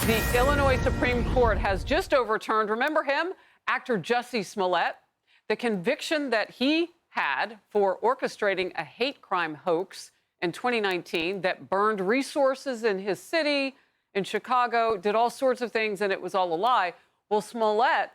The Illinois Supreme Court has just overturned, remember him, actor Jussie Smollett, the conviction that he had for orchestrating a hate crime hoax in 2019 that burned resources in his city, in Chicago, did all sorts of things, and it was all a lie. Well, Smollett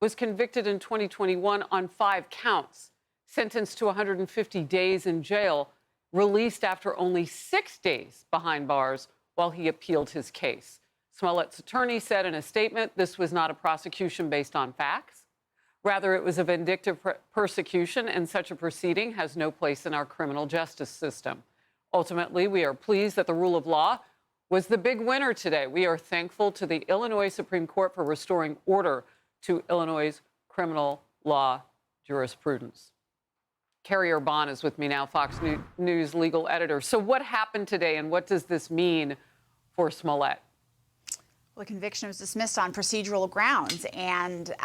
was convicted in 2021 on 5 counts, sentenced to 150 days in jail, released after only 6 days behind bars while he appealed his case. Smollett's attorney said in a statement this was not a prosecution based on facts. Rather, it was a vindictive persecution, and such a proceeding has no place in our criminal justice system. Ultimately, we are pleased that the rule of law was the big winner today. We are thankful to the Illinois Supreme Court for restoring order to Illinois' criminal law jurisprudence. Kerri Urbahn is with me now, Fox News legal editor. So what happened today, and what does this mean for Smollett? Well, the conviction was dismissed on procedural grounds, and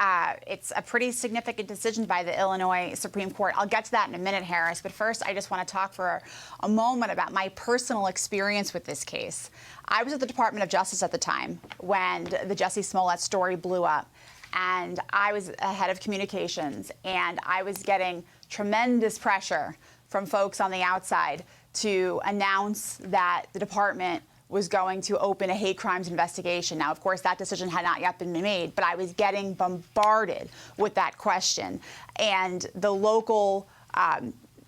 it's a pretty significant decision by the Illinois Supreme Court. I'll get to that in a minute, Harris, but first I just want to talk for a moment about my personal experience with this case. I was at the Department of Justice at the time when the Jussie Smollett story blew up, and I was head of communications, and I was getting tremendous pressure from folks on the outside to announce that the department was going to open a hate crimes investigation. Now, of course, that decision had not yet been made, but I was getting bombarded with that question. And the local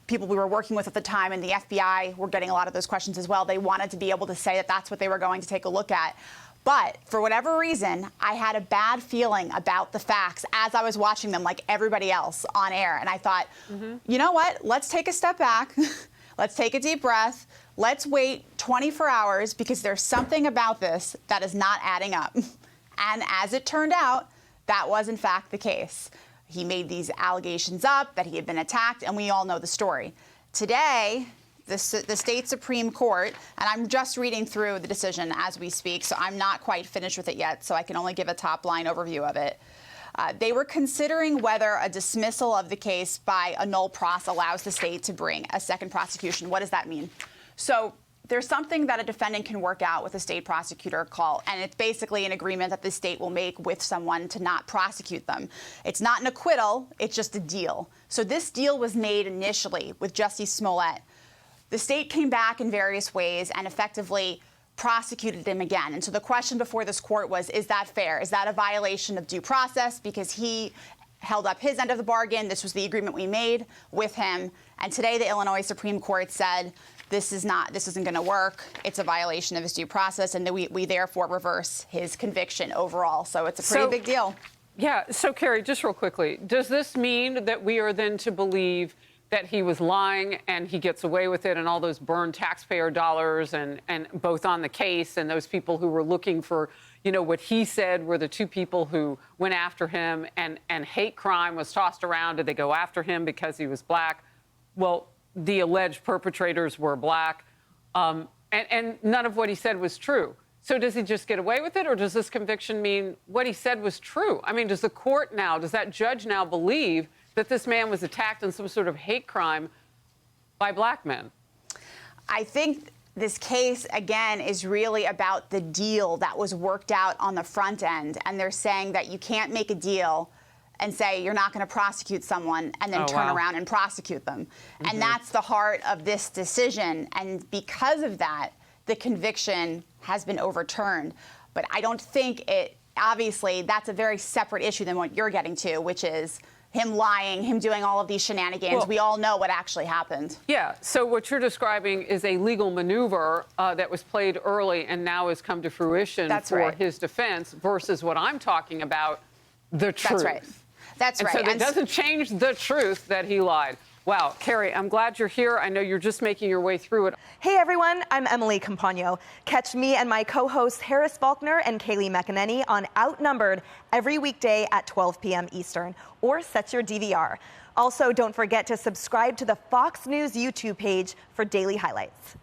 people we were working with at the time and the FBI were getting a lot of those questions as well. They wanted to be able to say that that's what they were going to take a look at. But for whatever reason, I had a bad feeling about the facts as I was watching them like everybody else on air. And I thought, you know what? Let's take a step back. Let's take a deep breath. Let's wait 24 hours because there's something about this that is not adding up. And as it turned out, that was in fact the case. He made these allegations up that he had been attacked, and we all know the story. Today, the state Supreme Court, and I'm just reading through the decision as we speak, so I'm not quite finished with it yet, so I can only give a top-line overview of it. They were considering whether a dismissal of the case by a null pros allows the state to bring a second prosecution. What does that mean? So there's something that a defendant can work out with a state prosecutor and it's basically an agreement that the state will make with someone to not prosecute them. It's not an acquittal, it's just a deal. So this deal was made initially with Jussie Smollett. The state came back in various ways and effectively prosecuted him again. And so the question before this court was, is that fair? Is that a violation of due process? Because he held up his end of the bargain. This was the agreement we made with him. And today the Illinois Supreme Court said, this isn't going to work. It's a violation of his due process, and we therefore reverse his conviction overall. So it's a pretty big deal. Yeah. So, Kerri, just real quickly, does this mean that we are then to believe that he was lying and he gets away with it, and all those burned taxpayer dollars and both on the case and those people who were looking for, you know, what he said were the 2 people who went after him, and hate crime was tossed around? Did they go after him because he was black? Well, the alleged perpetrators were black, and none of what he said was true. So does he just get away with it, or does this conviction mean what he said was true? I mean, does the court now, does that judge now believe that this man was attacked in some sort of hate crime by black men? I think this case, again, is really about the deal that was worked out on the front end. And they're saying that you can't make a deal and say you're not going to prosecute someone and then turn around and prosecute them. And that's the heart of this decision. And because of that, the conviction has been overturned. But I don't think obviously, that's a very separate issue than what you're getting to, which is him lying, him doing all of these shenanigans. Well, we all know what actually happened. Yeah. So what you're describing is a legal maneuver that was played early and now has come to fruition his defense, versus what I'm talking about, the truth. That's right. That's right. So that doesn't change the truth that he lied. Wow, Kerri, I'm glad you're here. I know you're just making your way through it. Hey, everyone. I'm Emily Campagno. Catch me and my co-hosts Harris Faulkner and Kaylee McEnany on Outnumbered every weekday at 12 p.m. Eastern, or set your DVR. Also, don't forget to subscribe to the Fox News YouTube page for daily highlights.